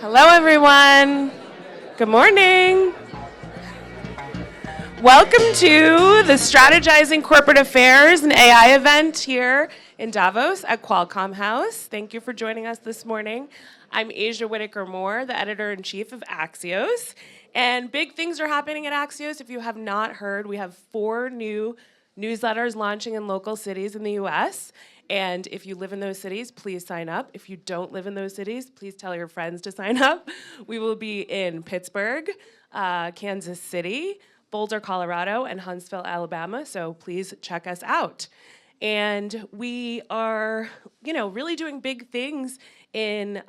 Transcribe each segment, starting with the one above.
Hello, everyone. Good morning. Welcome to the Strategizing Corporate Affairs and AI event here in Davos at Qualcomm House. Thank you for joining us this morning. I'm Asia Whitaker-Moore, the editor-in-chief of Axios. And big things are happening at Axios. If you have not heard, we have 4 new newsletters launching in local cities in the US. And if you live in those cities, please sign up. If you don't live in those cities, please tell your friends to sign up. We will be in Pittsburgh, Kansas City, Boulder, Colorado, and Huntsville, Alabama. So please check us out. And we are, really doing big things in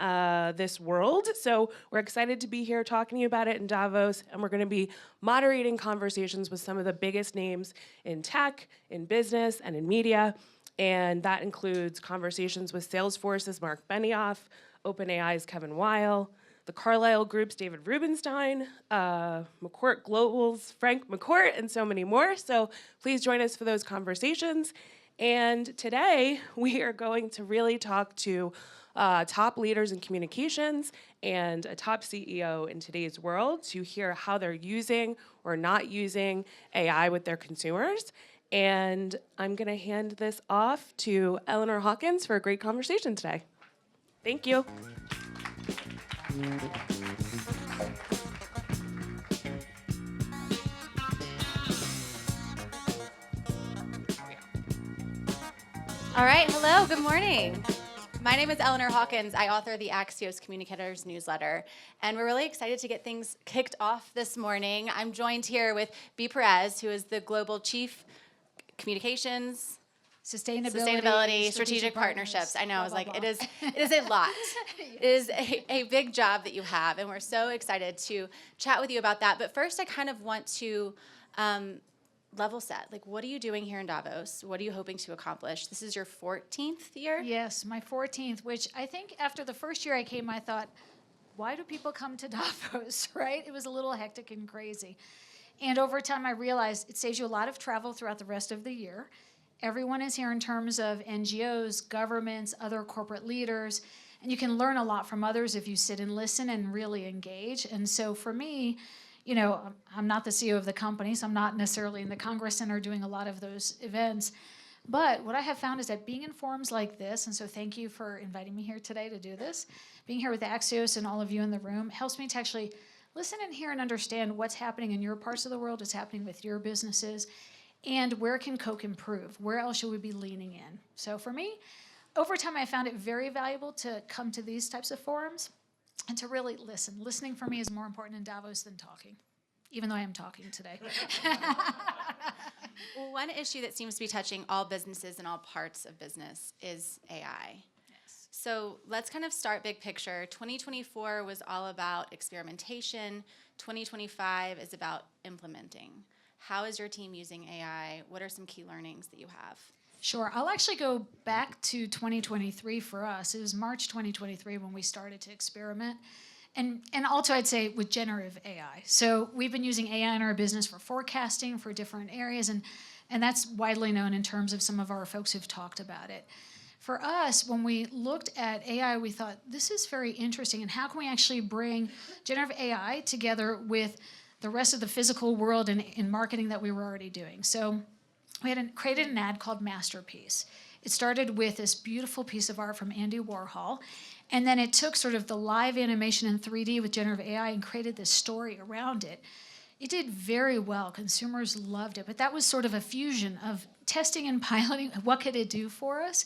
this world. So we're excited to be here talking to you about it in Davos. And we're going to be moderating conversations with some of the biggest names in tech, in business, and in media. And that includes conversations with Salesforce's Mark Benioff, OpenAI's Kevin Weil, the Carlyle Group's David Rubenstein, McCourt Global's Frank McCourt, and so many more. So please join us for those conversations. And today, we are going to really talk to top leaders in communications and a top CEO in today's world to hear how they're using or not using AI with their consumers. And I'm going to hand this off to Eleanor Hawkins for a great conversation today. Thank you. All right, hello, good morning. My name is Eleanor Hawkins. I author the Axios Communicators newsletter, and we're really excited to get things kicked off this morning. I'm joined here with Bea Perez, who is the Global Chief Communications, Sustainability, Strategic Partnerships. I know, I was like, it is a lot. It is a big job that you have, and we're so excited to chat with you about that. But first, I kind of want to level set. Like, what are you doing here in Davos? What are you hoping to accomplish? This is your 14th year? Yes, my 14th, which I think after the first year I came, I thought, why do people come to Davos, right? It was a little hectic and crazy. And over time, I realized it saves you a lot of travel throughout the rest of the year. Everyone is here in terms of NGOs, governments, other corporate leaders, and you can learn a lot from others if you sit and listen and really engage. And so for me, I'm not the CEO of the company, so I'm not necessarily in the Congress Center doing a lot of those events. But what I have found is that being in forums like this, and so thank you for inviting me here today to do this, being here with Axios and all of you in the room helps me to actually listen and hear and understand what's happening in your parts of the world, what's happening with your businesses, and where can Coke improve? Where else should we be leaning in? So for me, over time, I found it very valuable to come to these types of forums and to really listen. Listening for me is more important in Davos than talking, even though I am talking today. Well, one issue that seems to be touching all businesses and all parts of business is AI. Yes. So let's kind of start big picture. 2024 was all about experimentation. 2025 is about implementing. How is your team using AI? What are some key learnings that you have? Sure. I'll actually go back to 2023 for us. It was March 2023 when we started to experiment. And also I'd say with generative AI. So we've been using AI in our business for forecasting for different areas, and that's widely known in terms of some of our folks who've talked about it. For us, when we looked at AI, we thought, this is very interesting, and how can we actually bring generative AI together with the rest of the physical world and in marketing that we were already doing? So we had created an ad called Masterpiece. It started with this beautiful piece of art from Andy Warhol, and then it took sort of the live animation in 3D with generative AI and created this story around it. It did very well. Consumers loved it, but that was sort of a fusion of testing and piloting. What could it do for us?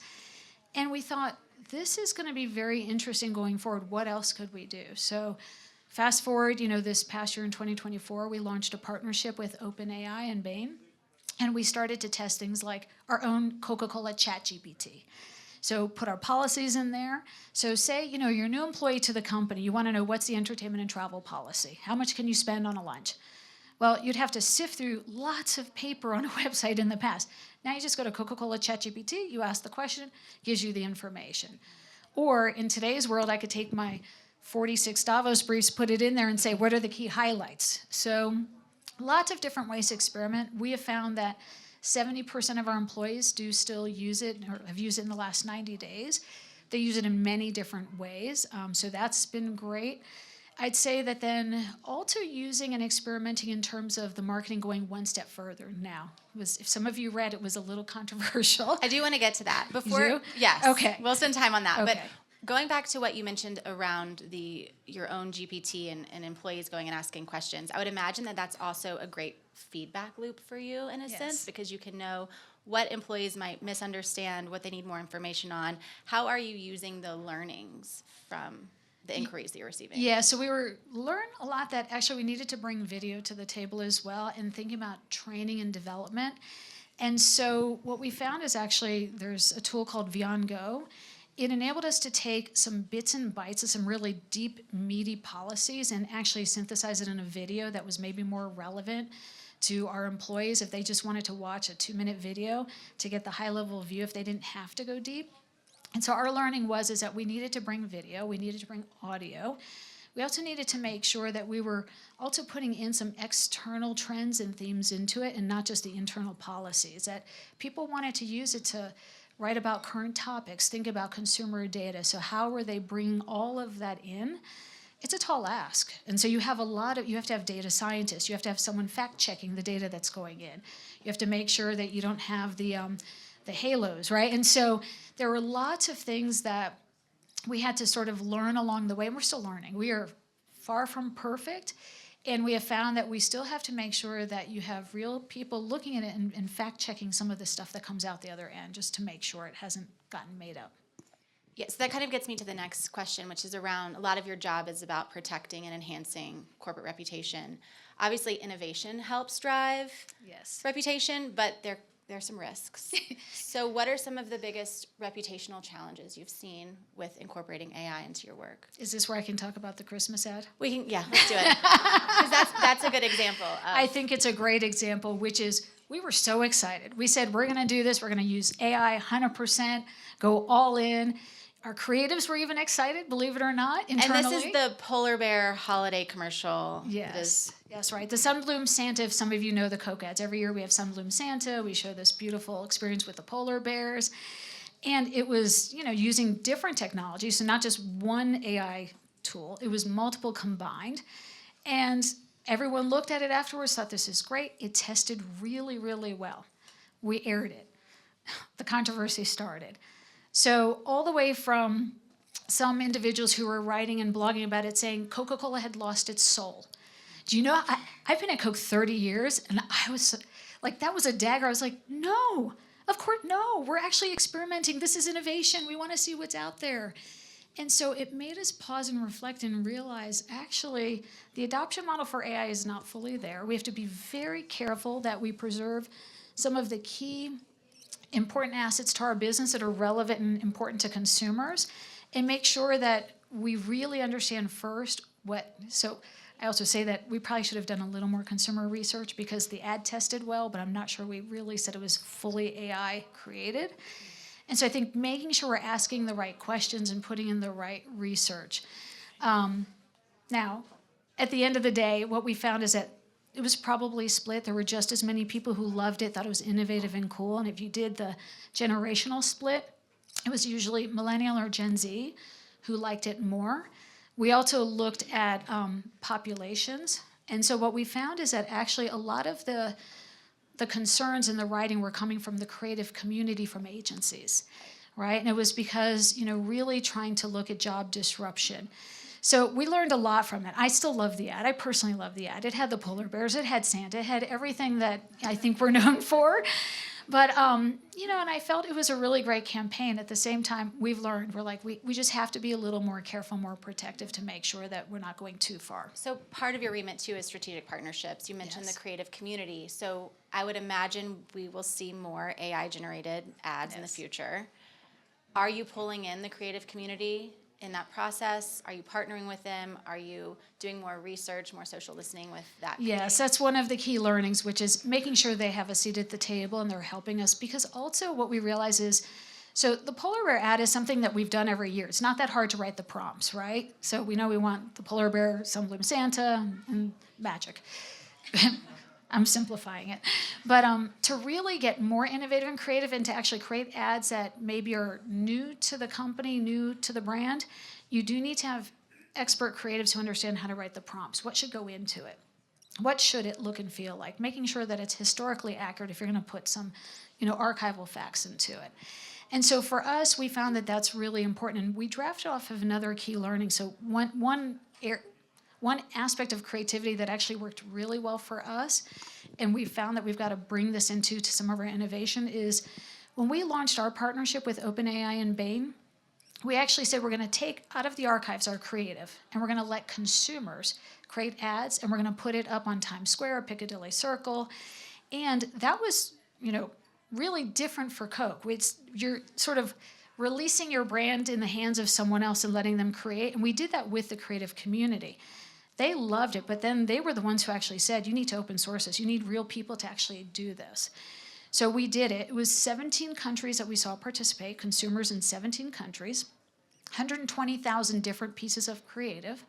And we thought, this is going to be very interesting going forward. What else could we do? So fast forward, this past year in 2024, we launched a partnership with OpenAI and Bain. And we started to test things like our own Coca-Cola ChatGPT. So put our policies in there. So say, you're a new employee to the company. You want to know what's the entertainment and travel policy. How much can you spend on a lunch? Well, you'd have to sift through lots of paper on a website in the past. Now you just go to Coca-Cola ChatGPT, you ask the question, gives you the information. Or in today's world, I could take my 46 Davos briefs, put it in there and say, what are the key highlights? So lots of different ways to experiment. We have found that 70% of our employees do still use it or have used it in the last 90 days. They use it in many different ways, so that's been great. I'd say that then also using and experimenting in terms of the marketing going one step further now. If some of you read, it was a little controversial. I do want to get to that. You do? Yes. Okay. We'll spend time on that. Okay. But going back to what you mentioned around your own GPT and employees going and asking questions, I would imagine that that's also a great feedback loop for you in a sense, because you can know what employees might misunderstand, what they need more information on. How are you using the learnings from the inquiries that you're receiving? Yeah, so we learned a lot that actually we needed to bring video to the table as well and thinking about training and development. And so what we found is actually there's a tool called Beyond Go. It enabled us to take some bits and bytes of some really deep, meaty policies and actually synthesize it in a video that was maybe more relevant to our employees if they just wanted to watch a 2-minute video to get the high-level view if they didn't have to go deep. And so our learning is that we needed to bring video, we needed to bring audio. We also needed to make sure that we were also putting in some external trends and themes into it and not just the internal policies, that people wanted to use it to write about current topics, think about consumer data. So how were they bringing all of that in? It's a tall ask. And so you have you have to have data scientists, you have to have someone fact-checking the data that's going in. You have to make sure that you don't have the halos, right? And so there were lots of things that we had to sort of learn along the way, and we're still learning. We are far from perfect, and we have found that we still have to make sure that you have real people looking at it and fact-checking some of the stuff that comes out the other end, just to make sure it hasn't gotten made up. Yes, that kind of gets me to the next question, which is around a lot of your job is about protecting and enhancing corporate reputation. Obviously, innovation helps drive reputation, but there's some risks. So what are some of the biggest reputational challenges you've seen with incorporating AI into your work? Is this where I can talk about the Christmas ad? Let's do it. Because that's a good example. I think it's a great example, which is we were so excited. We said, we're going to do this. We're going to use AI 100%, go all in. Our creatives were even excited, believe it or not, internally. And this is the polar bear holiday commercial. Yes, right. The Sunbloom Santa, if some of you know the Coke ads, every year we have Sunbloom Santa. We show this beautiful experience with the polar bears. And it was, using different technology, so not just one AI tool. It was multiple combined. And everyone looked at it afterwards, thought this is great. It tested really, really well. We aired it. The controversy started. So all the way from some individuals who were writing and blogging about it saying Coca-Cola had lost its soul. Do you know, I've been at Coke 30 years, and I was like, that was a dagger. I was like, no, of course, no. We're actually experimenting. This is innovation. We want to see what's out there. And so it made us pause and reflect and realize, actually, the adoption model for AI is not fully there. We have to be very careful that we preserve some of the key important assets to our business that are relevant and important to consumers, and make sure that we really understand first so I also say that we probably should have done a little more consumer research because the ad tested well, but I'm not sure we really said it was fully AI created. And so I think making sure we're asking the right questions and putting in the right research. Now, at the end of the day, what we found is that it was probably split. There were just as many people who loved it, thought it was innovative and cool. And if you did the generational split, it was usually millennial or Gen Z who liked it more. We also looked at populations. And so what we found is that actually a lot of the concerns in the writing were coming from the creative community, from agencies, right? And it was because, really trying to look at job disruption. So we learned a lot from it. I still love the ad. I personally love the ad. It had the polar bears. It had Santa. It had everything that I think we're known for. But, and I felt it was a really great campaign. At the same time, we've learned, we're like, we just have to be a little more careful, more protective to make sure that we're not going too far. So part of your remit, too, is strategic partnerships. You mentioned the creative community. So I would imagine we will see more AI-generated ads in the future. Are you pulling in the creative community in that process? Are you partnering with them? Are you doing more research, more social listening with that community? Yes, that's one of the key learnings, which is making sure they have a seat at the table and they're helping us. Because also what we realize is, so the polar bear ad is something that we've done every year. It's not that hard to write the prompts, right? So we know we want the polar bear, Sunbloom Santa, and magic. I'm simplifying it. But to really get more innovative and creative and to actually create ads that maybe are new to the company, new to the brand, you do need to have expert creatives who understand how to write the prompts. What should go into it? What should it look and feel like? Making sure that it's historically accurate if you're going to put some, archival facts into it. And so for us, we found that that's really important. And we drafted off of another key learning. So one aspect of creativity that actually worked really well for us, and we found that we've got to bring this into some of our innovation, is when we launched our partnership with OpenAI and Bain, we actually said we're going to take out of the archives our creative, and we're going to let consumers create ads, and we're going to put it up on Times Square, Piccadilly Circle. And that was, really different for Coke. You're sort of releasing your brand in the hands of someone else and letting them create. And we did that with the creative community. They loved it, but then they were the ones who actually said, you need to open source this. You need real people to actually do this. So we did it. It was 17 countries that we saw participate, consumers in 17 countries, 120,000 different pieces of creative.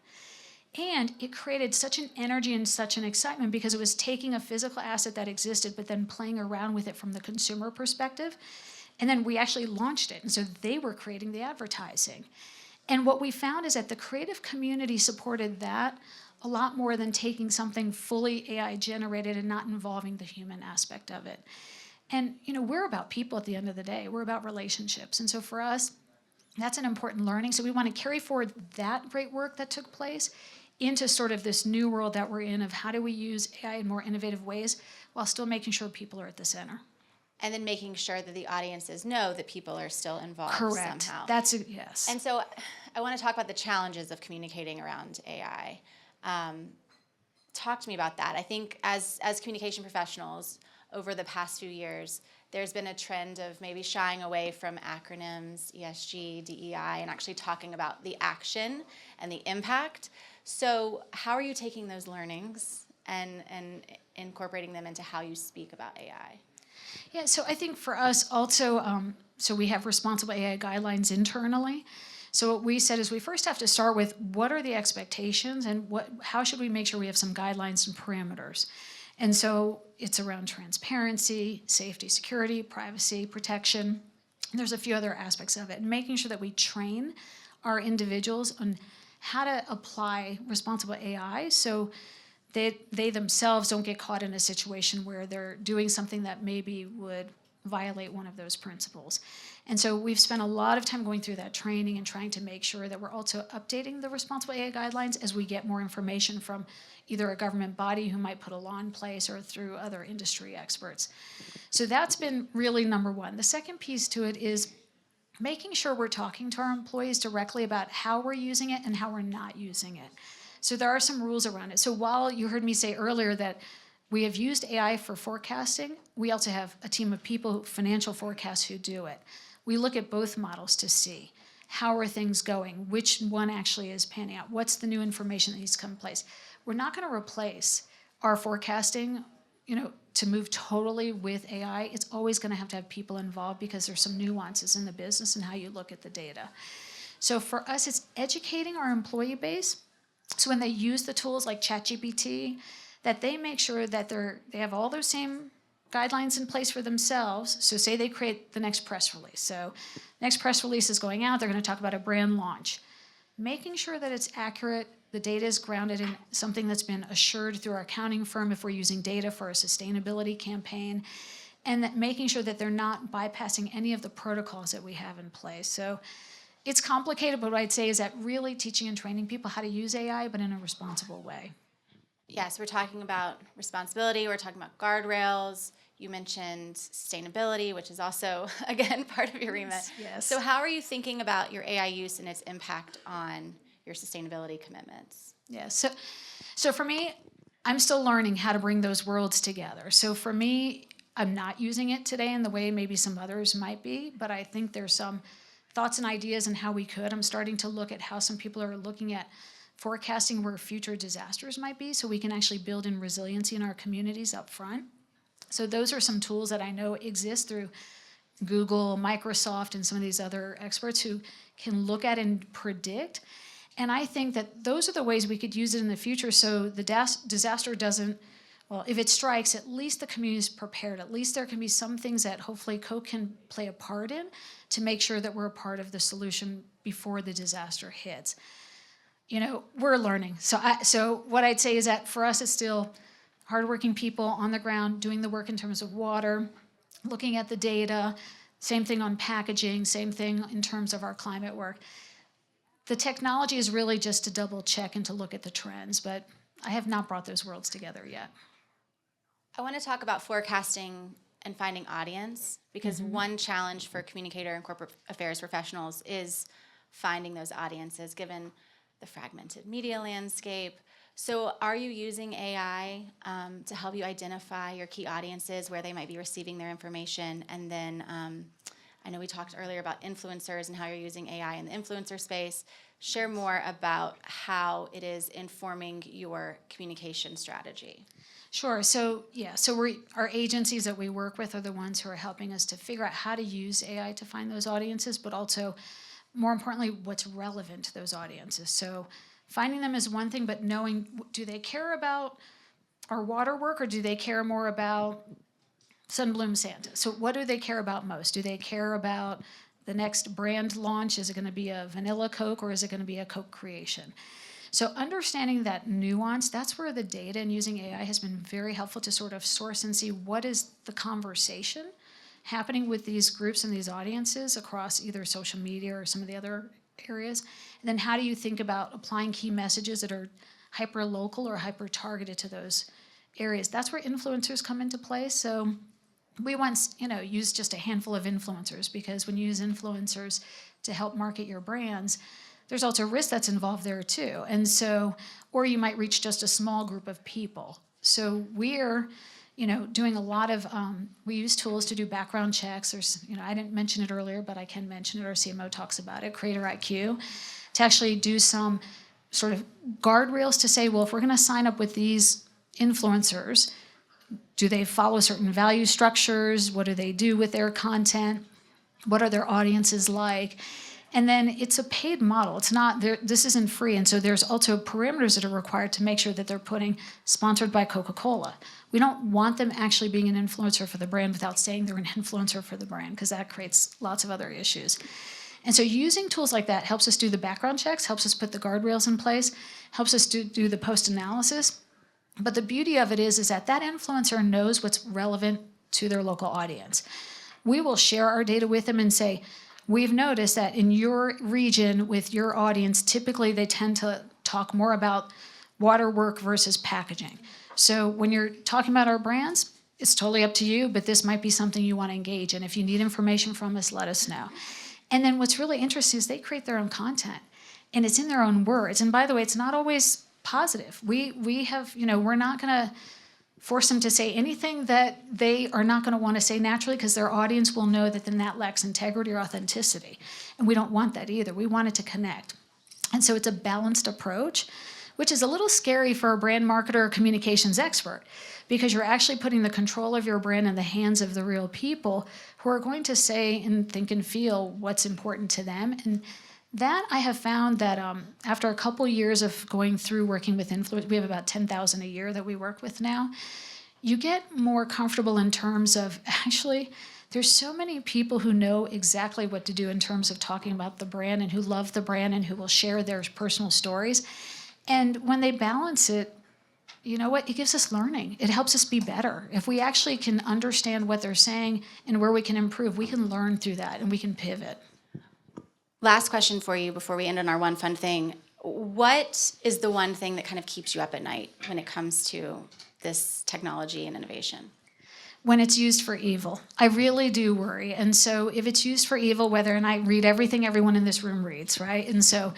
And it created such an energy and such an excitement because it was taking a physical asset that existed, but then playing around with it from the consumer perspective. And then we actually launched it. And so they were creating the advertising. And what we found is that the creative community supported that a lot more than taking something fully AI generated and not involving the human aspect of it. And, we're about people at the end of the day. We're about relationships. And so for us, that's an important learning. So we want to carry forward that great work that took place into sort of this new world that we're in of how do we use AI in more innovative ways while still making sure people are at the center. And then making sure that the audiences know that people are still involved Correct. somehow. That's it, yes. And so I want to talk about the challenges of communicating around AI. Talk to me about that. I think as communication professionals over the past few years, there's been a trend of maybe shying away from acronyms, ESG, DEI, and actually talking about the action and the impact. So how are you taking those learnings and incorporating them into how you speak about AI? Yeah, so I think for us also, so we have responsible AI guidelines internally. So what we said is we first have to start with what are the expectations and how should we make sure we have some guidelines and parameters. And so it's around transparency, safety, security, privacy, protection. And there's a few other aspects of it. And making sure that we train our individuals on how to apply responsible AI so they themselves don't get caught in a situation where they're doing something that maybe would violate one of those principles. And so we've spent a lot of time going through that training and trying to make sure that we're also updating the responsible AI guidelines as we get more information from either a government body who might put a law in place or through other industry experts. So that's been really number one. The second piece to it is making sure we're talking to our employees directly about how we're using it and how we're not using it. So there are some rules around it. So while you heard me say earlier that we have used AI for forecasting, we also have a team of people, financial forecasts, who do it. We look at both models to see how are things going, which one actually is panning out, what's the new information that needs to come in place. We're not going to replace our forecasting, to move totally with AI. It's always going to have people involved because there's some nuances in the business and how you look at the data. So for us, it's educating our employee base. So when they use the tools like ChatGPT, that they make sure that they have all those same guidelines in place for themselves. So say they create the next press release. So next press release is going out. They're going to talk about a brand launch. Making sure that it's accurate, the data is grounded in something that's been assured through our accounting firm if we're using data for a sustainability campaign, and that making sure that they're not bypassing any of the protocols that we have in place. So it's complicated, but what I'd say is that really teaching and training people how to use AI, but in a responsible way. Yes, we're talking about responsibility, we're talking about guardrails. You mentioned sustainability, which is also, again, part of your remit. Yes. So how are you thinking about your AI use and its impact on your sustainability commitments? Yeah, so for me, I'm still learning how to bring those worlds together. So for me, I'm not using it today in the way maybe some others might be, but I think there's some thoughts and ideas on how we could. I'm starting to look at how some people are looking at forecasting where future disasters might be so we can actually build in resiliency in our communities up front. So those are some tools that I know exist through Google, Microsoft, and some of these other experts who can look at and predict. And I think that those are the ways we could use it in the future so the disaster doesn't well, if it strikes, at least the community is prepared. At least there can be some things that hopefully Coke can play a part in to make sure that we're a part of the solution before the disaster hits. We're learning. So what I'd say is that for us, it's still hardworking people on the ground doing the work in terms of water, looking at the data, same thing on packaging, same thing in terms of our climate work. The technology is really just to double check and to look at the trends, but I have not brought those worlds together yet. I want to talk about forecasting and finding audience, because one challenge for communicator and corporate affairs professionals is finding those audiences given the fragmented media landscape. So are you using AI to help you identify your key audiences, where they might be receiving their information? And then I know we talked earlier about influencers and how you're using AI in the influencer space. Share more about how it is informing your communication strategy. Sure. So our agencies that we work with are the ones who are helping us to figure out how to use AI to find those audiences, but also, more importantly, what's relevant to those audiences. So finding them is one thing, but knowing, do they care about our water work, or do they care more about Sunbloom Santa? So what do they care about most? Do they care about the next brand launch? Is it going to be a vanilla Coke, or is it going to be a Coke creation? So understanding that nuance, that's where the data and using AI has been very helpful to sort of source and see what is the conversation happening with these groups and these audiences across either social media or some of the other areas. And then how do you think about applying key messages that are hyper-local or hyper-targeted to those areas? That's where influencers come into play. So we once, used just a handful of influencers, because when you use influencers to help market your brands, there's also risk that's involved there too. And so, or you might reach just a small group of people. So we're, doing a lot of, we use tools to do background checks. There's, I didn't mention it earlier, but I can mention it. Our CMO talks about it, Creator IQ, to actually do some sort of guardrails to say, well, if we're going to sign up with these influencers, do they follow certain value structures? What do they do with their content? What are their audiences like? And then it's a paid model. It's not, this isn't free. And so there's also parameters that are required to make sure that they're putting sponsored by Coca-Cola. We don't want them actually being an influencer for the brand without saying they're an influencer for the brand, because that creates lots of other issues. And so using tools like that helps us do the background checks, helps us put the guardrails in place, helps us do the post-analysis. But the beauty of it is that influencer knows what's relevant to their local audience. We will share our data with them and say, we've noticed that in your region with your audience, typically they tend to talk more about water work versus packaging. So when you're talking about our brands, it's totally up to you, but this might be something you want to engage in. If you need information from us, let us know. And then what's really interesting is they create their own content, and it's in their own words. And by the way, it's not always positive. We have, we're not going to force them to say anything that they are not going to want to say naturally, because their audience will know that then that lacks integrity or authenticity. And we don't want that either. We want it to connect. And so it's a balanced approach, which is a little scary for a brand marketer or communications expert, because you're actually putting the control of your brand in the hands of the real people who are going to say and think and feel what's important to them. And that I have found that after a couple years of going through working with influencers, we have about 10,000 a year that we work with now, you get more comfortable in terms of actually there's so many people who know exactly what to do in terms of talking about the brand, and who love the brand, and who will share their personal stories. And when they balance it, you know what? It gives us learning. It helps us be better. If we actually can understand what they're saying and where we can improve, we can learn through that and we can pivot. Last question for you before we end on our one fun thing. What is the one thing that kind of keeps you up at night when it comes to this technology and innovation? When it's used for evil. I really do worry. And so if it's used for evil, and I read everything everyone in this room reads, right? And so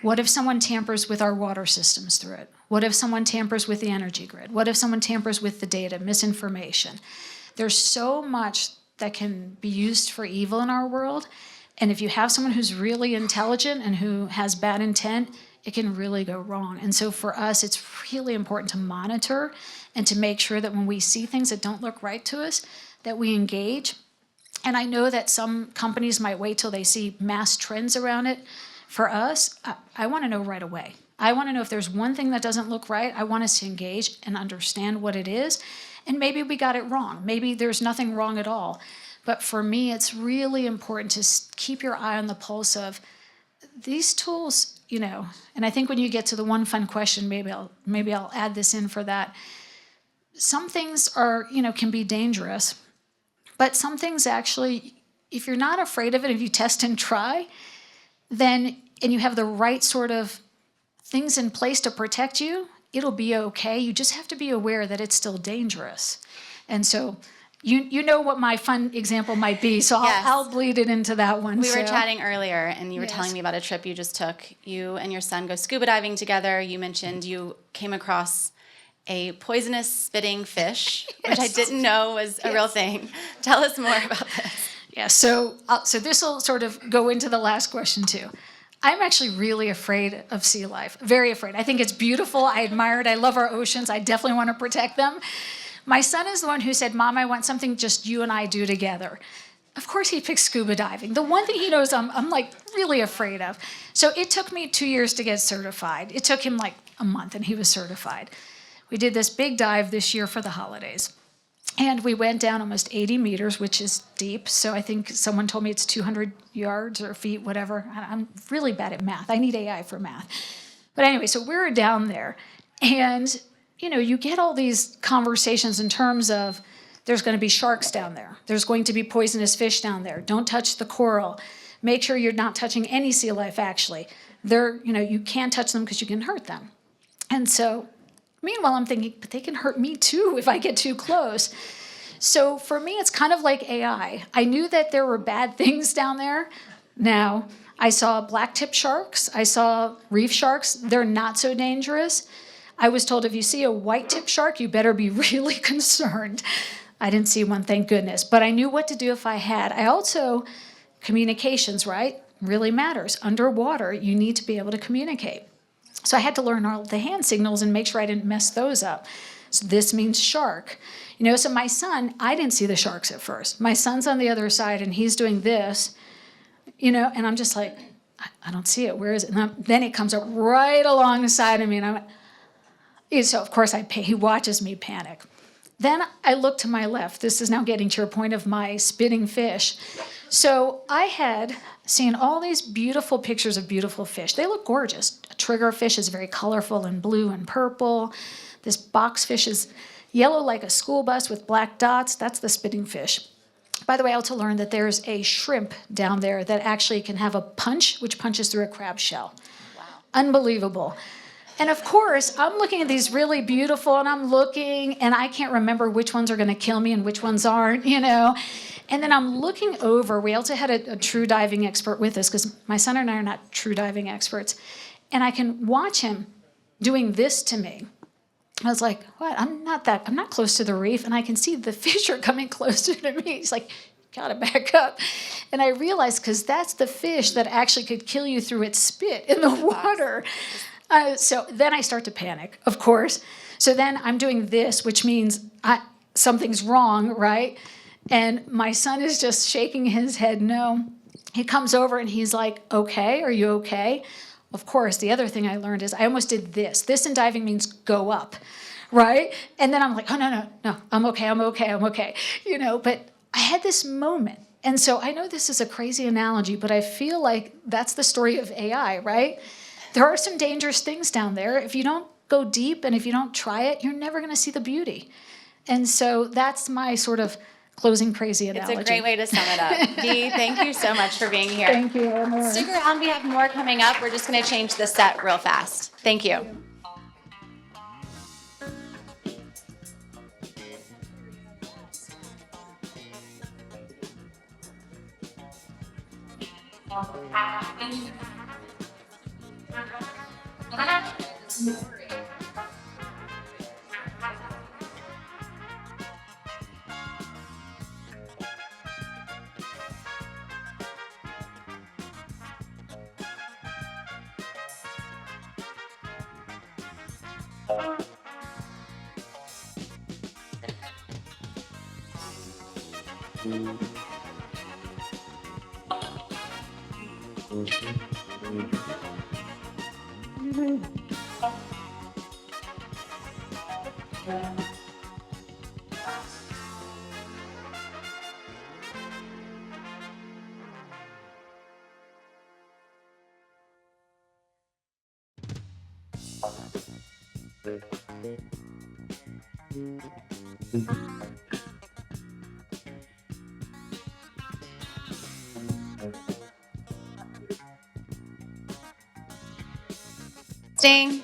what if someone tampers with our water systems through it? What if someone tampers with the energy grid? What if someone tampers with the data, misinformation? There's so much that can be used for evil in our world. And if you have someone who's really intelligent and who has bad intent, it can really go wrong. And so for us, it's really important to monitor and to make sure that when we see things that don't look right to us, that we engage. And I know that some companies might wait till they see mass trends around it. for us, I want to know right away. I want to know if there's one thing that doesn't look right. I want us to engage and understand what it is. And maybe we got it wrong. Maybe there's nothing wrong at all. But for me, it's really important to keep your eye on the pulse of these tools, and I think when you get to the one fun question, maybe I'll add this in for that. Some things are, can be dangerous, but some things actually, if you're not afraid of it, if you test and try, and you have the right sort of things in place to protect you, it'll be okay. You just have to be aware that it's still dangerous. And so you know what my fun example might be, so Yes. I'll bleed it into that one. We were chatting earlier, and you were Yes. telling me about a trip you just took. You and your son go scuba diving together. You mentioned you came across a poisonous spitting fish, which I Yes. didn't know was a real thing. Tell us more about this. Yeah, so this will sort of go into the last question too. I'm actually really afraid of sea life, very afraid. I think it's beautiful. I admire it. I love our oceans. I definitely want to protect them. My son is the one who said, Mom, I want something just you and I do together. Of course he picked scuba diving. The one thing he knows I'm like really afraid of. So it took me 2 years to get certified. It took him like a month and he was certified. We did this big dive this year for the holidays. And we went down almost 80 meters, which is deep. So I think someone told me it's 200 yards or feet, whatever. I'm really bad at math. I need AI for math. But anyway, so we were down there. And, you get all these conversations in terms of there's going to be sharks down there. There's going to be poisonous fish down there. Don't touch the coral. Make sure you're not touching any sea life, actually. You can't touch them because you can hurt them. And so meanwhile, I'm thinking, but they can hurt me too if I get too close. So for me, it's kind of like AI. I knew that there were bad things down there. Now, I saw black-tip sharks. I saw reef sharks. They're not so dangerous. I was told if you see a white-tip shark, you better be really concerned. I didn't see one, thank goodness. But I knew what to do if I had. I also, communications, right, really matters. Underwater, you need to be able to communicate. So I had to learn all the hand signals and make sure I didn't mess those up. So this means shark. So my son, I didn't see the sharks at first. My son's on the other side and he's doing this, and I'm just like, I don't see it. Where is it? And then it comes up right alongside of me and so of course he watches me panic. Then I look to my left. This is now getting to your point of my spitting fish. So I had seen all these beautiful pictures of beautiful fish. They look gorgeous. A triggerfish is very colorful and blue and purple. This boxfish is yellow like a school bus with black dots. That's the spitting fish. By the way, I also learned that there's a shrimp down there that actually can have a punch, which punches through a crab shell. Wow. Unbelievable. And of course, I'm looking at these really beautiful, and I'm looking, and I can't remember which ones are going to kill me and which ones aren't, And then I'm looking over. We also had a true diving expert with us because my son and I are not true diving experts. And I can watch him doing this to me. I was like, what? I'm not close to the reef. And I can see the fish are coming closer to me. He's like, gotta back up. And I realized because that's the fish that actually could kill you through its spit in the water. So then I start to panic, of course. So then I'm doing this, which means something's wrong, right? And my son is just shaking his head no. He comes over and he's like, okay, are you okay? Of course, the other thing I learned is I almost did this. This in diving means go up, right? And then I'm like, oh, no, I'm okay. But I had this moment. And so I know this is a crazy analogy, but I feel like that's the story of AI, right? There are some dangerous things down there. If you don't go deep and if you don't try it, you're never going to see the beauty. And so that's my sort of closing crazy analogy. It's a great way to sum it up. Bea, thank you so much for being here. Thank you, Eleanor. Stick around. We have more coming up. We're just going to change the set real fast. Thank you.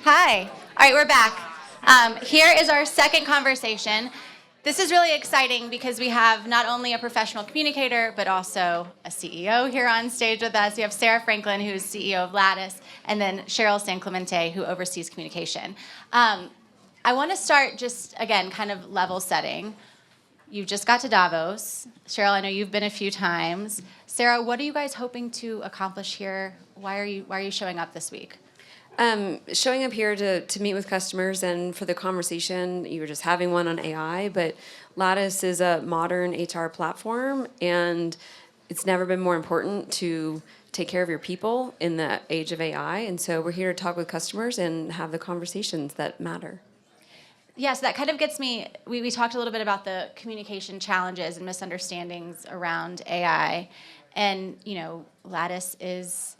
Hi. All right, we're back. Here is our second conversation. This is really exciting because we have not only a professional communicator, but also a CEO here on stage with us. We have Sarah Franklin, who's CEO of Lattice, and then Cheryl Sanclemente, who oversees communication. I want to start just, again, kind of level setting. You just got to Davos. Cheryl, I know you've been a few times. Sarah, what are you guys hoping to accomplish here? Why are you showing up this week? Showing up here to meet with customers and for the conversation. You were just having one on AI, but Lattice is a modern HR platform, and it's never been more important to take care of your people in the age of AI. And so we're here to talk with customers and have the conversations that matter. Yeah, so that kind of gets me, we talked a little bit about the communication challenges and misunderstandings around AI. And, Lattice is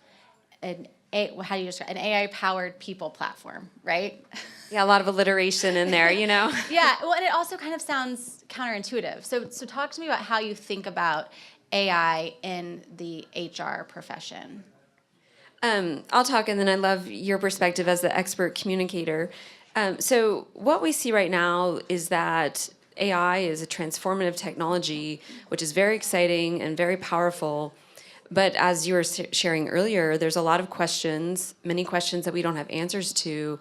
an AI-powered people platform, right? Yeah, a lot of alliteration in there, Yeah, well, and it also kind of sounds counterintuitive. So talk to me about how you think about AI in the HR profession. I'll talk, and then I love your perspective as the expert communicator. So what we see right now is that AI is a transformative technology, which is very exciting and very powerful. But as you were sharing earlier, there's a lot of questions, many questions that we don't have answers to.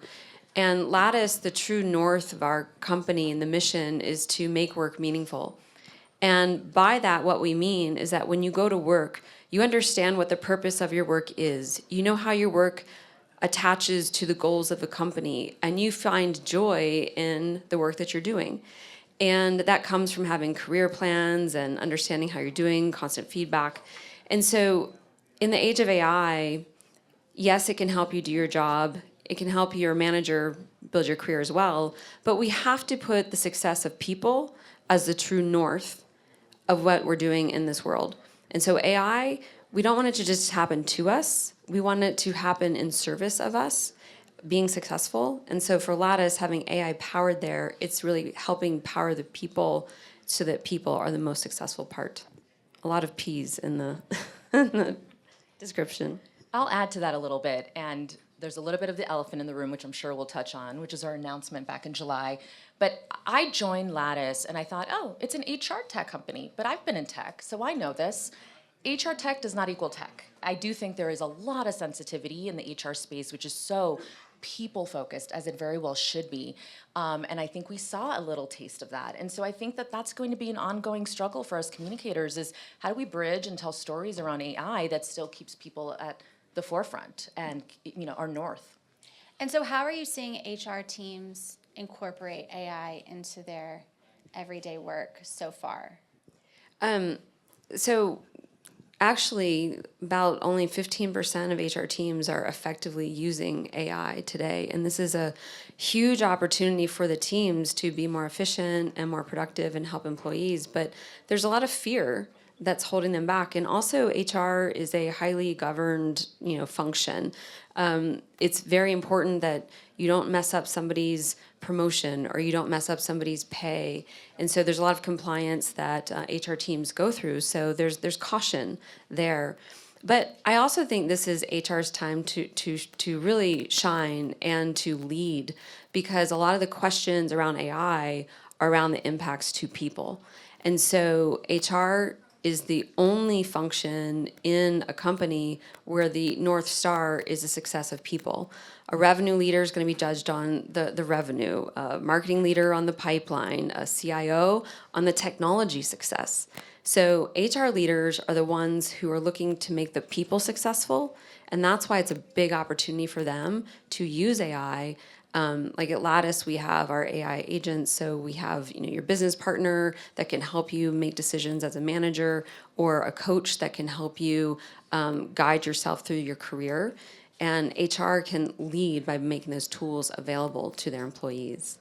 And Lattice, the true north of our company and the mission is to make work meaningful. And by that, what we mean is that when you go to work, you understand what the purpose of your work is. You know how your work attaches to the goals of the company, and you find joy in the work that you're doing. And that comes from having career plans and understanding how you're doing, constant feedback. And so in the age of AI, yes, it can help you do your job. It can help your manager build your career as well. But we have to put the success of people as the true north of what we're doing in this world. And so AI, we don't want it to just happen to us. We want it to happen in service of us being successful. And so for Lattice, having AI powered there, it's really helping power the people so that people are the most successful part. A lot of P's in the, in the description. I'll add to that a little bit, and there's a little bit of the elephant in the room, which I'm sure we'll touch on, which is our announcement back in July. But I joined Lattice, and I thought, oh, it's an HR tech company, but I've been in tech, so I know this. HR tech does not equal tech. I do think there is a lot of sensitivity in the HR space, which is so people-focused, as it very well should be. And I think we saw a little taste of that. And so I think that that's going to be an ongoing struggle for us communicators is how do we bridge and tell stories around AI that still keeps people at the forefront and, our north. And so how are you seeing HR teams incorporate AI into their everyday work so far? So actually, about only 15% of HR teams are effectively using AI today. And this is a huge opportunity for the teams to be more efficient and more productive and help employees. But there's a lot of fear that's holding them back. And also HR is a highly governed, function. It's very important that you don't mess up somebody's promotion or you don't mess up somebody's pay. And so there's a lot of compliance that HR teams go through. So there's caution there. But I also think this is HR's time to really shine and to lead, because a lot of the questions around AI are around the impacts to people. And so HR is the only function in a company where the North Star is the success of people. A revenue leader is going to be judged on the revenue, a marketing leader on the pipeline, a CIO on the technology success. So HR leaders are the ones who are looking to make the people successful, and that's why it's a big opportunity for them to use AI. Like at Lattice, we have our AI agents. So we have, your business partner that can help you make decisions as a manager, or a coach that can help you guide yourself through your career. And HR can lead by making those tools available to their employees.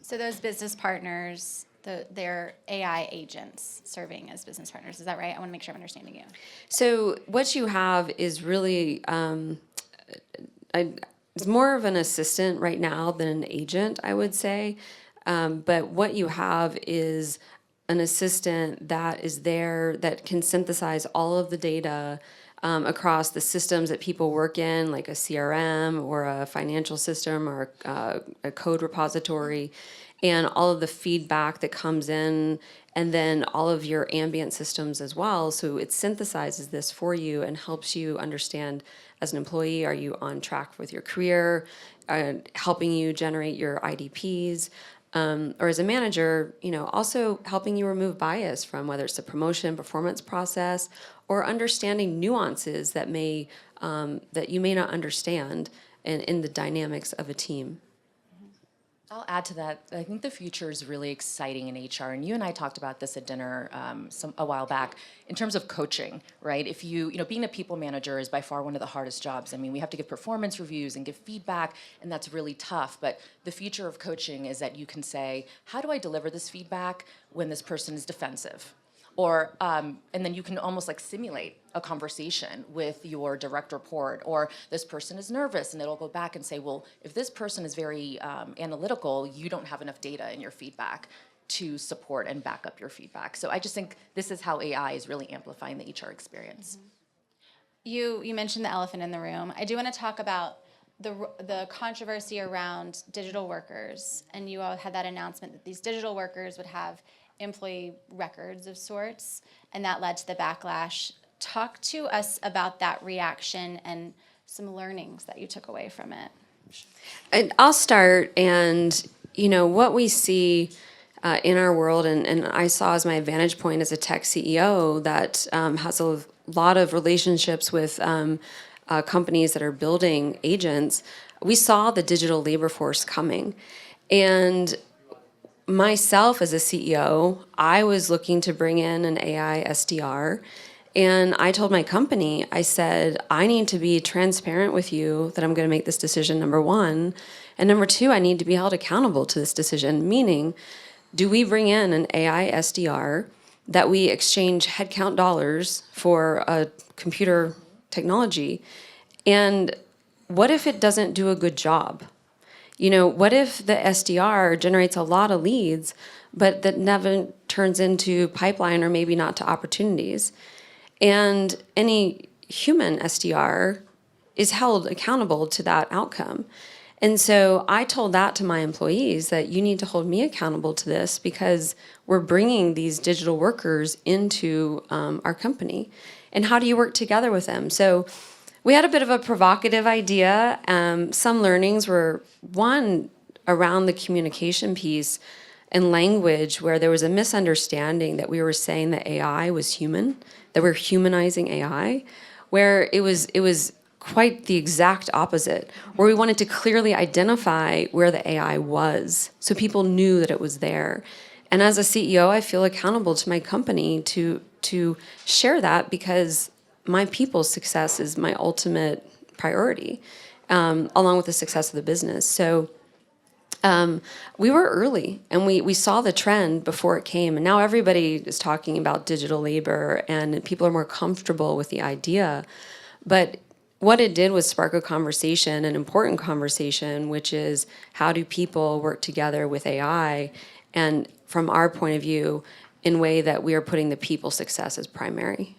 So those business partners, they're AI agents serving as business partners. Is that right? I want to make sure I'm understanding you. So what you have is really, it's more of an assistant right now than an agent, I would say. But what you have is an assistant that is there that can synthesize all of the data across the systems that people work in, like a CRM or a financial system or a code repository, and all of the feedback that comes in, and then all of your ambient systems as well. So it synthesizes this for you and helps you understand, as an employee, are you on track with your career, helping you generate your IDPs, or as a manager, also helping you remove bias from whether it's the promotion performance process or understanding nuances that that you may not understand in the dynamics of a team. I'll add to that. I think the future is really exciting in HR, and you and I talked about this at dinner a while back in terms of coaching, right? If being a people manager is by far one of the hardest jobs. I mean, we have to give performance reviews and give feedback, and that's really tough. But the future of coaching is that you can say, how do I deliver this feedback when this person is defensive? Or, and then you can almost like simulate a conversation with your direct report, or this person is nervous, and it'll go back and say, well, if this person is very analytical, you don't have enough data in your feedback to support and back up your feedback. So I just think this is how AI is really amplifying the HR experience. Mm-hmm. You mentioned the elephant in the room. I do want to talk about the controversy around digital workers, and you all had that announcement that these digital workers would have employee records of sorts, and that led to the backlash. Talk to us about that reaction and some learnings that you took away from it. And I'll start, and what we see in our world, and I saw as my vantage point as a tech CEO that has a lot of relationships with companies that are building agents, we saw the digital labor force coming. And myself as a CEO, I was looking to bring in an AI SDR, and I told my company, I said, I need to be transparent with you that I'm going to make this decision, number one, and number two, I need to be held accountable to this decision, meaning, do we bring in an AI SDR that we exchange headcount dollars for a computer technology, and what if it doesn't do a good job? What if the SDR generates a lot of leads, but that never turns into pipeline or maybe not to opportunities? And any human SDR is held accountable to that outcome. And so I told that to my employees, that you need to hold me accountable to this because we're bringing these digital workers into our company. And how do you work together with them? So we had a bit of a provocative idea. Some learnings were, one, around the communication piece and language, where there was a misunderstanding that we were saying that AI was human, that we're humanizing AI, where it was quite the exact opposite, where we wanted to clearly identify where the AI was so people knew that it was there. And as a CEO, I feel accountable to my company to share that, because my people's success is my ultimate priority, along with the success of the business. So we were early, and we saw the trend before it came. And now everybody is talking about digital labor, and people are more comfortable with the idea. But what it did was spark a conversation, an important conversation, which is, how do people work together with AI? And from our point of view, in a way that we are putting the people's success as primary.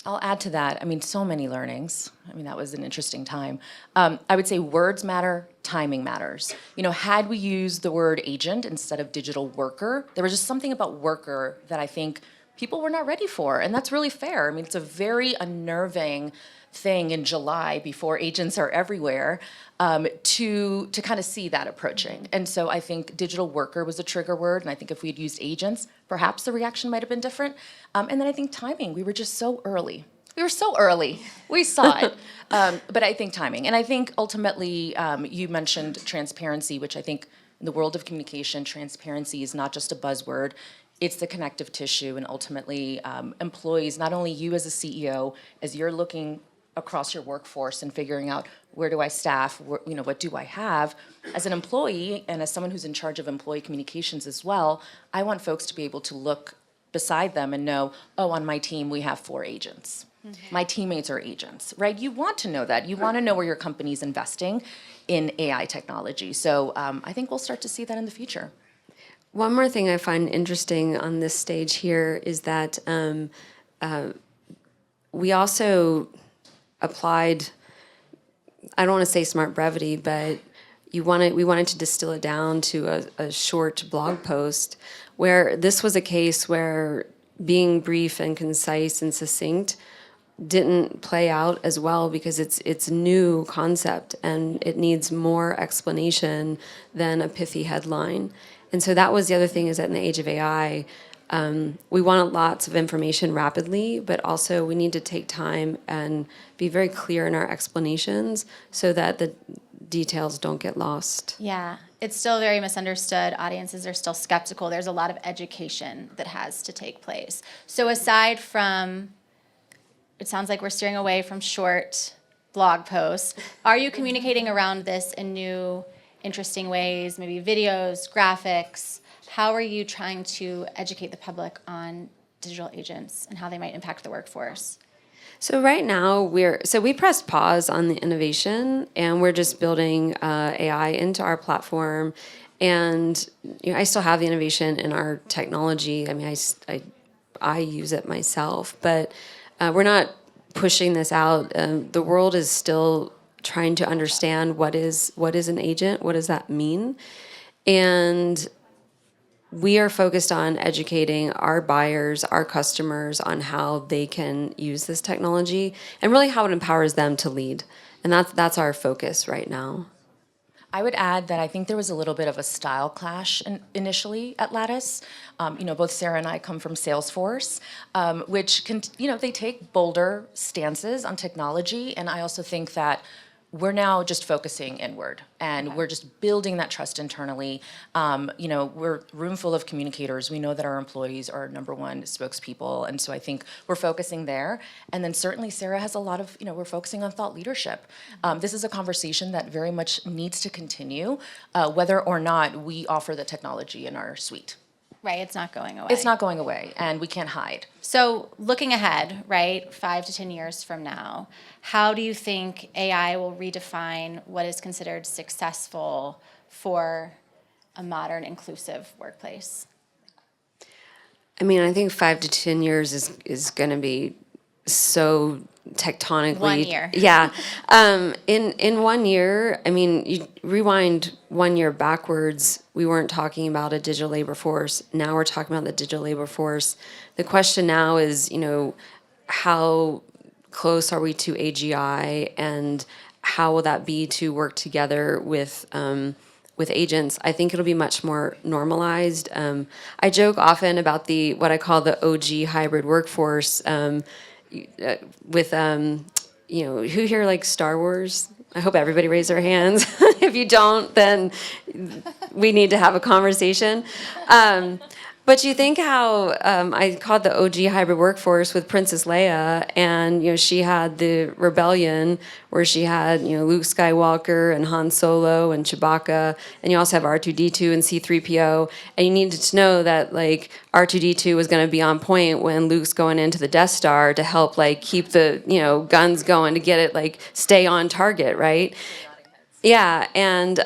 I'll add to that. I mean, so many learnings. I mean, that was an interesting time. I would say words matter, timing matters. Had we used the word agent instead of digital worker, there was just something about worker that I think people were not ready for, and that's really fair. I mean, it's a very unnerving thing in July, before agents are everywhere, to kind of see that approaching. And so I think digital worker was a trigger word, and I think if we had used agents, perhaps the reaction might have been different. And then I think timing, we were just so early. We were so early. We saw it. But I think timing. And I think ultimately, you mentioned transparency, which I think in the world of communication, transparency is not just a buzzword. It's the connective tissue. And ultimately, employees, not only you as a CEO, as you're looking across your workforce and figuring out where do I staff, what do I have, as an employee and as someone who's in charge of employee communications as well, I want folks to be able to look beside them and know, oh, on my team we have 4 agents. My teammates are agents, right? You want to know that. You want to know where your company's investing in AI technology. So I think we'll start to see that in the future. One more thing I find interesting on this stage here is that we also applied, I don't want to say smart brevity, but we wanted to distill it down to a short blog post where this was a case where being brief and concise and succinct didn't play out as well because it's a new concept and it needs more explanation than a pithy headline. And so that was the other thing, is that in the age of AI, we want lots of information rapidly, but also we need to take time and be very clear in our explanations so that the details don't get lost. Yeah, it's still very misunderstood. Audiences are still skeptical. There's a lot of education that has to take place. So aside from, it sounds like we're steering away from short blog posts, are you communicating around this in new, interesting ways, maybe videos, graphics? How are you trying to educate the public on digital agents and how they might impact the workforce? So right now we pressed pause on the innovation and we're just building AI into our platform. And I still have the innovation in our technology. I mean, I use it myself, but we're not pushing this out. The world is still trying to understand what is an agent, what does that mean, and we are focused on educating our buyers, our customers on how they can use this technology and really how it empowers them to lead. And that's our focus right now. I would add that I think there was a little bit of a style clash initially at Lattice. Both Sarah and I come from Salesforce, which they take bolder stances on technology, and I also think that we're now just focusing inward, and we're just building that trust internally. We're a room full of communicators. We know that our employees are number one spokespeople, and so I think we're focusing there. And then certainly Sarah has a lot of, we're focusing on thought leadership. This is a conversation that very much needs to continue, whether or not we offer the technology in our suite. Right, it's not going away. It's not going away, and we can't hide. So looking ahead, right, 5 to 10 years from now, how do you think AI will redefine what is considered successful for a modern, inclusive workplace? I mean, I think 5 to 10 years is going to be so tectonically. 1 year. Yeah. In 1 year, I mean, you rewind 1 year backwards, we weren't talking about a digital labor force. Now we're talking about the digital labor force. The question now is, how close are we to AGI, and how will that be to work together with agents? I think it'll be much more normalized. I joke often about what I call the OG hybrid workforce. With who here likes Star Wars? I hope everybody raised their hands. If you don't, then we need to have a conversation. But you think how I called the OG hybrid workforce with Princess Leia, and she had the rebellion where she had Luke Skywalker and Han Solo and Chewbacca, and you also have R2-D2 and C-3PO, and you needed to know that R2-D2 was going to be on point when Luke's going into the Death Star to help keep the guns going to get it stay on target, right? Yeah, and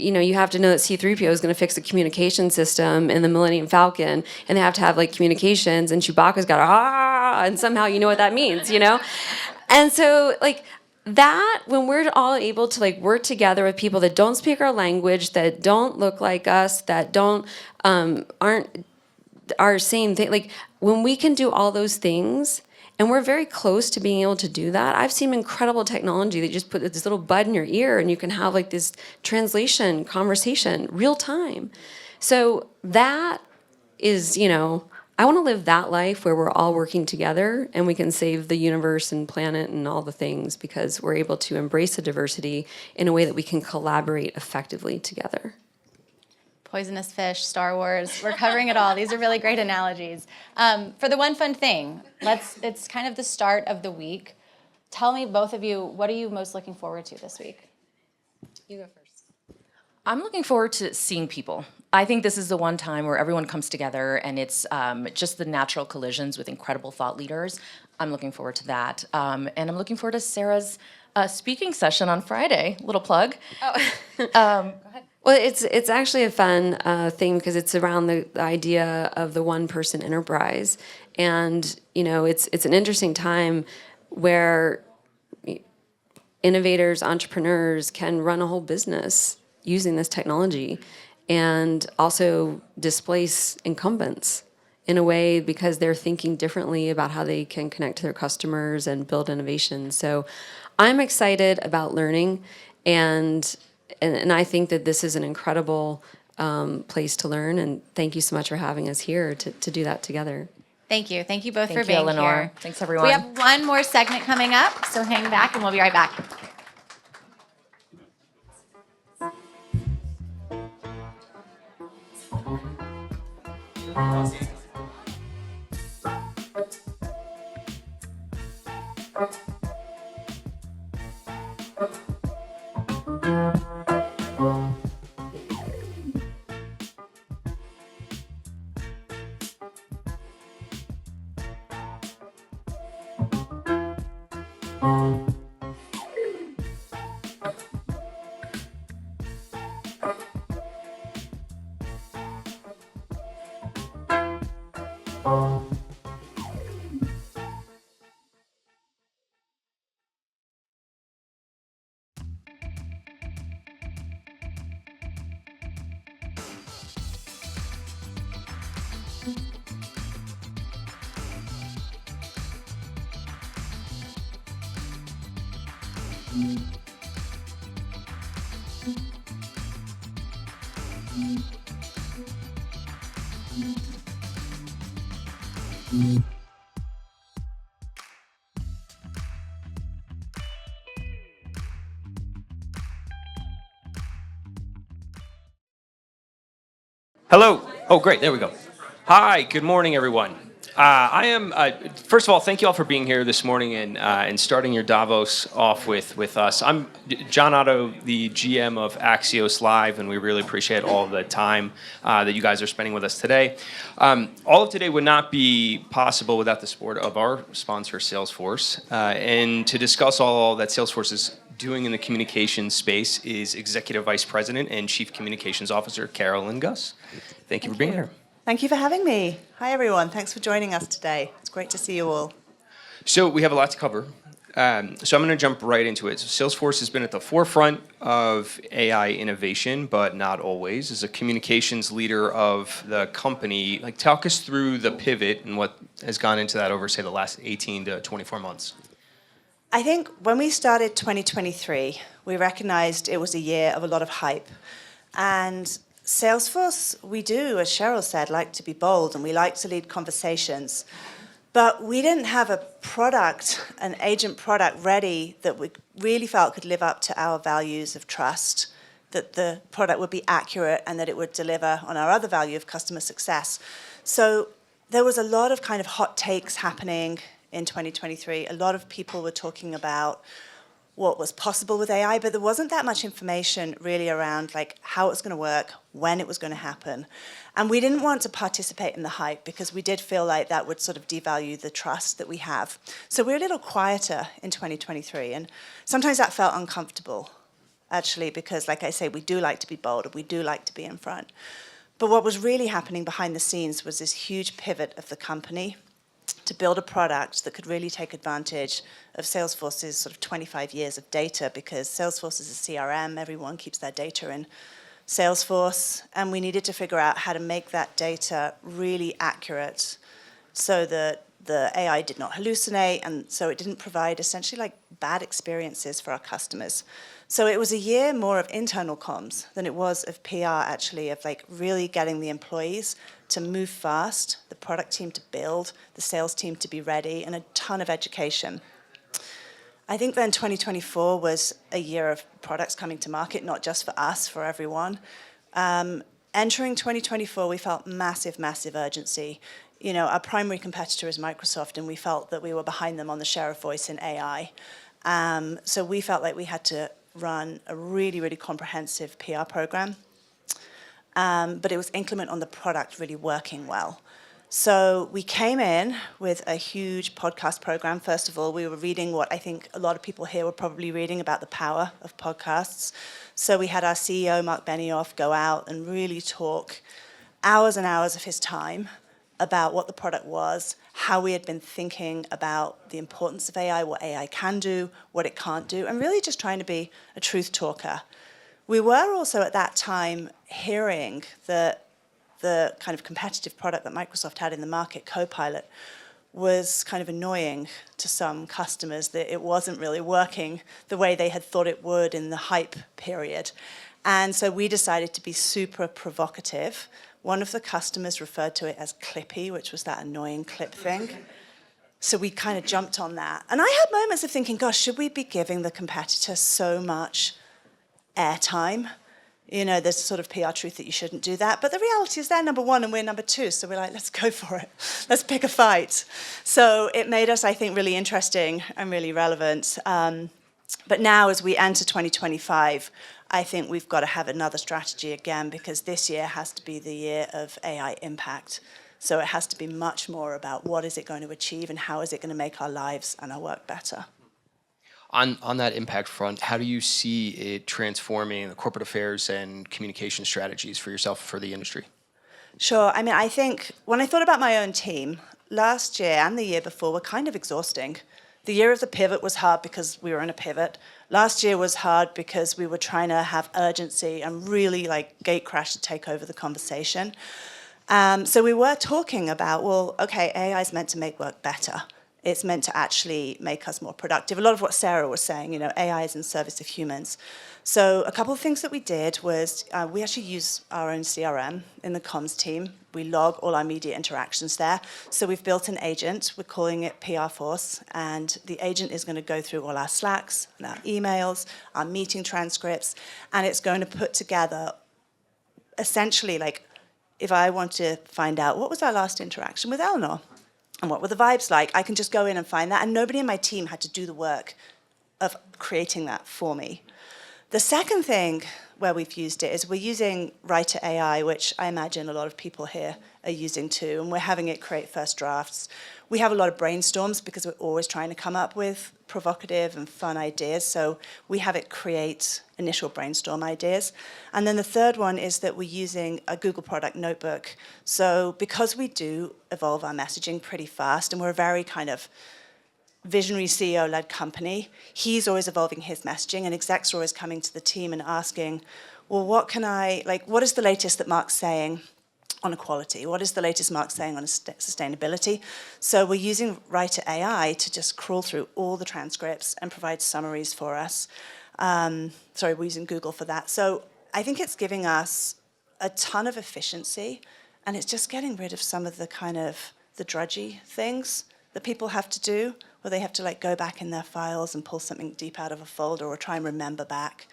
you have to know that C-3PO is going to fix the communication system in the Millennium Falcon, and they have to have communications, and Chewbacca's got and somehow you know what that means, And so that, when we're all able to work together with people that don't speak our language, that don't look like us, that aren't our same thing, when we can do all those things. And we're very close to being able to do that. I've seen incredible technology that just put this little bud in your ear and you can have this translation conversation real time. So that is, I want to live that life where we're all working together and we can save the universe and planet and all the things because we're able to embrace the diversity in a way that we can collaborate effectively together. Poisonous fish, Star Wars, we're covering it all. These are really great analogies. For the one fun thing, it's kind of the start of the week. Tell me, both of you, what are you most looking forward to this week? You go first. I'm looking forward to seeing people. I think this is the one time where everyone comes together and it's just the natural collisions with incredible thought leaders. I'm looking forward to that. And I'm looking forward to Sarah's speaking session on Friday. Little plug. Oh. Go ahead. Well, it's actually a fun thing because it's around the idea of the one-person enterprise. And, it's an interesting time where innovators, entrepreneurs can run a whole business using this technology and also displace incumbents in a way because they're thinking differently about how they can connect to their customers and build innovation. So I'm excited about learning, and I think that this is an incredible place to learn, and thank you so much for having us here to do that together. Thank you. Thank you both for Thank you, being Eleanor. here. Thanks, everyone. We have one more segment coming up, so hang back and we'll be right back. Hello. Oh, great. There we go. Hi. Good morning, everyone. I am. First of all, thank you all for being here this morning and starting your Davos off with us. I'm John Otto, the GM of Axios Live, and we really appreciate all the time that you guys are spending with us today. All of today would not be possible without the support of our sponsor, Salesforce. And to discuss all that Salesforce is doing in the communications space is Executive Vice President and Chief Communications Officer Carolyn Gus. Thank you for being here. Thank you for having me. Hi, everyone. Thanks for joining us today. It's great to see you all. So we have a lot to cover. So I'm going to jump right into it. So Salesforce has been at the forefront of AI innovation, but not always. As a communications leader of the company, talk us through the pivot and what has gone into that over, say, the last 18 to 24 months. I think when we started 2023, we recognized it was a year of a lot of hype. And Salesforce, we do, as Cheryl said, like to be bold and we like to lead conversations. But we didn't have a product, an agent product ready that we really felt could live up to our values of trust, that the product would be accurate and that it would deliver on our other value of customer success. So there was a lot of kind of hot takes happening in 2023. A lot of people were talking about what was possible with AI, but there wasn't that much information really around how it was going to work, when it was going to happen. And we didn't want to participate in the hype because we did feel like that would sort of devalue the trust that we have. So we're a little quieter in 2023, and sometimes that felt uncomfortable, actually, because like I say, we do like to be bold and we do like to be in front. But what was really happening behind the scenes was this huge pivot of the company to build a product that could really take advantage of Salesforce's sort of 25 years of data, because Salesforce is a CRM, everyone keeps their data in Salesforce, and we needed to figure out how to make that data really accurate so that the AI did not hallucinate and so it didn't provide essentially bad experiences for our customers. So it was a year more of internal comms than it was of PR, actually, of really getting the employees to move fast, the product team to build, the sales team to be ready, and a ton of education. I think then 2024 was a year of products coming to market, not just for us, for everyone. Entering 2024, we felt massive, massive urgency. You know, our primary competitor is Microsoft, and we felt that we were behind them on the share of voice in AI. So we felt like we had to run a really, really comprehensive PR program. But it was increment on the product really working well. So we came in with a huge podcast program. First of all, we were reading what I think a lot of people here were probably reading about the power of podcasts. So we had our CEO, Mark Benioff, go out and really talk hours and hours of his time about what the product was, how we had been thinking about the importance of AI, what AI can do, what it can't do, and really just trying to be a truth talker. We were also at that time hearing that the kind of competitive product that Microsoft had in the market, Copilot, was kind of annoying to some customers, that it wasn't really working the way they had thought it would in the hype period. And so we decided to be super provocative. One of the customers referred to it as clippy, which was that annoying clip thing. So we kind of jumped on that. And I had moments of thinking, gosh, should we be giving the competitor so much airtime? You know, there's sort of PR truth that you shouldn't do that. But the reality is they're number one and we're number two. So we're like, let's go for it. Let's pick a fight. So it made us, I think, really interesting and really relevant. But now as we enter 2025, I think we've got to have another strategy again, because this year has to be the year of AI impact. So it has to be much more about what is it going to achieve and how is it going to make our lives and our work better. On that impact front, how do you see it transforming the corporate affairs and communication strategies for yourself, for the industry? Sure. I mean, I think when I thought about my own team, last year and the year before were kind of exhausting. The year of the pivot was hard because we were in a pivot. Last year was hard because we were trying to have urgency and really like gate crash to take over the conversation. So we were talking about, well, okay, AI is meant to make work better. It's meant to actually make us more productive. A lot of what Sarah was saying, you know, AI is in service of humans. So a couple of things that we did was we actually use our own CRM in the comms team. We log all our media interactions there. So we've built an agent. We're calling it PR Force. And the agent is going to go through all our Slacks and our emails, our meeting transcripts. And it's going to put together essentially, like, if I want to find out what was our last interaction with Eleanor, and what were the vibes like, I can just go in and find that. And nobody in my team had to do the work of creating that for me. The second thing where we've used it is we're using Writer AI, which I imagine a lot of people here are using too, and we're having it create first drafts. We have a lot of brainstorms because we're always trying to come up with provocative and fun ideas, so we have it create initial brainstorm ideas. And then the third one is that we're using a Google product notebook. So because we do evolve our messaging pretty fast, and we're a very kind of visionary CEO-led company, he's always evolving his messaging, and execs are always coming to the team and asking, well, what is the latest that Mark's saying on equality? What is the latest Mark saying on sustainability? So we're using Writer AI to just crawl through all the transcripts and provide summaries for us. We're using Google for that. So I think it's giving us a ton of efficiency, and it's just getting rid of some of the kind of the drudgy things that people have to do, where they have to like go back in their files and pull something deep out of a folder or try and remember back.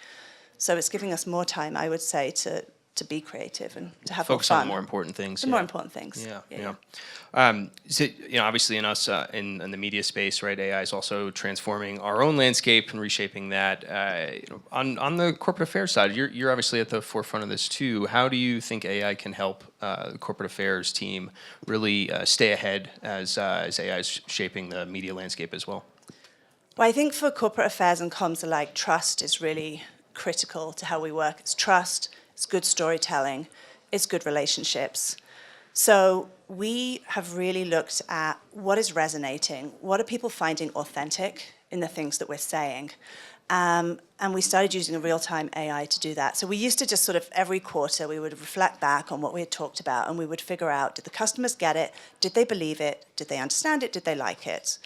So it's giving us more time, I would say, to be creative and to have Focus more fun. on the more important things. The more important things. Yeah. So, you know, obviously in us in the media space, right? AI is also transforming our own landscape and reshaping that. On the corporate affairs side, you're obviously at the forefront of this too. How do you think AI can help the corporate affairs team really stay ahead as AI is shaping the media landscape as well? Well, I think for corporate affairs and comms alike, trust is really critical to how we work. It's trust. It's good storytelling, it's good relationships. So we have really looked at what is resonating, what are people finding authentic in the things that we're saying. And we started using a real-time AI to do that. So we used to just sort of every quarter, we would reflect back on what we had talked about, and we would figure out, did the customers get it? Did they believe it? Did they understand it? Did they like it?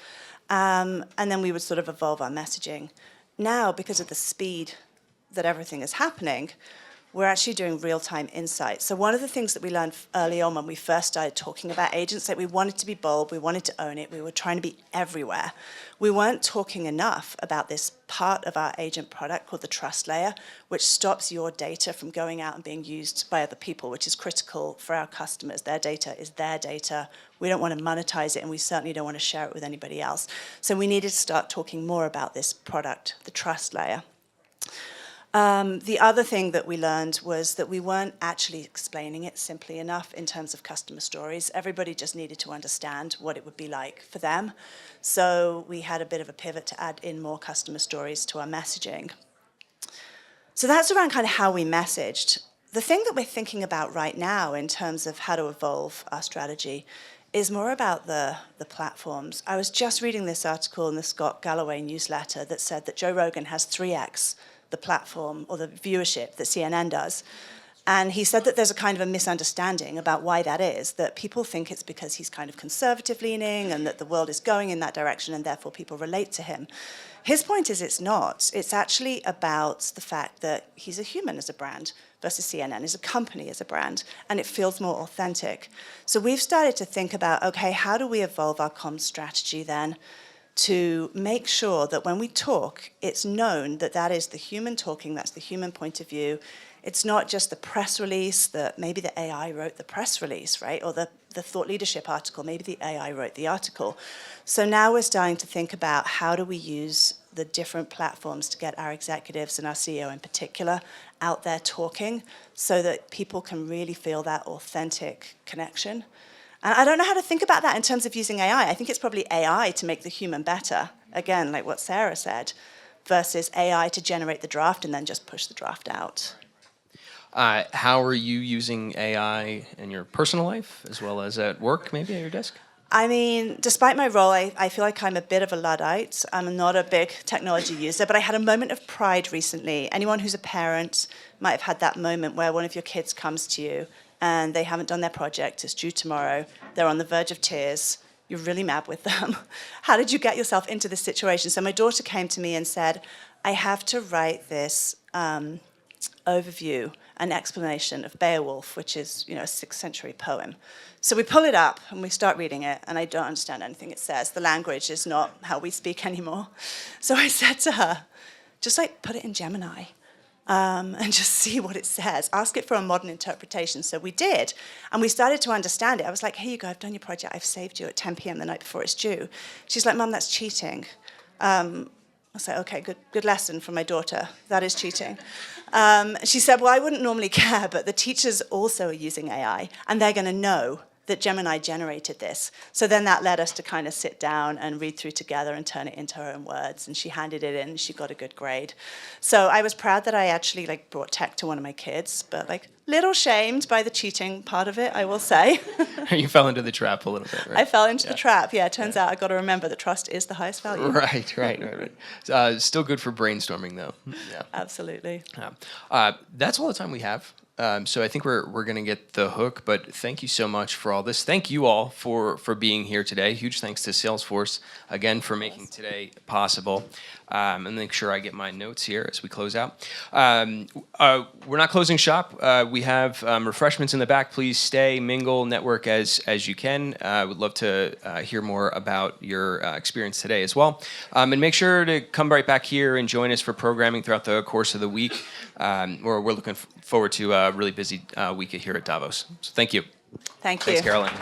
And then we would sort of evolve our messaging. Now, because of the speed that everything is happening, we're actually doing real-time insights. So one of the things that we learned early on when we first started talking about agents, that we wanted to be bold, we wanted to own it, we were trying to be everywhere. We weren't talking enough about this part of our agent product called the trust layer, which stops your data from going out and being used by other people, which is critical for our customers. Their data is their data. We don't want to monetize it, and we certainly don't want to share it with anybody else. So we needed to start talking more about this product, the trust layer. The other thing that we learned was that we weren't actually explaining it simply enough in terms of customer stories. Everybody just needed to understand what it would be like for them. So we had a bit of a pivot to add in more customer stories to our messaging. So that's around kind of how we messaged. The thing that we're thinking about right now in terms of how to evolve our strategy is more about the platforms. I was just reading this article in the Scott Galloway newsletter that said that Joe Rogan has 3x the platform or the viewership that CNN does. And he said that there's a kind of a misunderstanding about why that is, that people think it's because he's kind of conservative leaning and that the world is going in that direction and therefore people relate to him. His point is it's not. It's actually about the fact that he's a human as a brand versus CNN is a company as a brand, and it feels more authentic. So we've started to think about, okay, how do we evolve our comms strategy then to make sure that when we talk, it's known that that is the human talking, that's the human point of view. It's not just the press release that maybe the AI wrote the press release, right? Or the thought leadership article, maybe the AI wrote the article. So now we're starting to think about how do we use the different platforms to get our executives and our CEO in particular out there talking so that people can really feel that authentic connection. And I don't know how to think about that in terms of using AI. I think it's probably AI to make the human better, again, like what Sarah said, versus AI to generate the draft and then just push the draft out. How are you using AI in your personal life as well as at work, maybe at your desk? I mean, despite my role, I feel like I'm a bit of a Luddite. I'm not a big technology user, but I had a moment of pride recently. Anyone who's a parent might have had that moment where one of your kids comes to you and they haven't done their project, it's due tomorrow, they're on the verge of tears, you're really mad with them. How did you get yourself into this situation? So my daughter came to me and said, I have to write this overview, an explanation of Beowulf, which is, a 6th century poem. So we pull it up and we start reading it, and I don't understand anything it says. The language is not how we speak anymore. So I said to her, just put it in Gemini. And just see what it says. Ask it for a modern interpretation. So we did. And we started to understand it. I was like, here you go, I've done your project. I've saved you at 10 p.m. the night before it's due. She's like, Mum, that's cheating. I was like, okay, good lesson from my daughter. That is cheating. She said, well, I wouldn't normally care, but the teachers also are using AI, and they're going to know that Gemini generated this. So then that led us to kind of sit down and read through together and turn it into her own words. And she handed it in, and she got a good grade. So I was proud that I actually brought tech to one of my kids, but little shamed by the cheating part of it, I will say. You fell into the trap a little bit, right? I fell into the trap. Yeah, it turns out I got to remember that trust is the highest value. Right. Still good for brainstorming, though. Yeah. Absolutely. That's all the time we have. So I think we're going to get the hook, but thank you so much for all this. Thank you all for being here today. Huge thanks to Salesforce, again, for making today possible. And make sure I get my notes here as we close out. We're not closing shop. We have refreshments in the back. Please stay, mingle, network as you can. I would love to hear more about your experience today as well. And make sure to come right back here and join us for programming throughout the course of the week. We're looking forward to a really busy week here at Davos. So thank you. Thank you. Thanks, Caroline.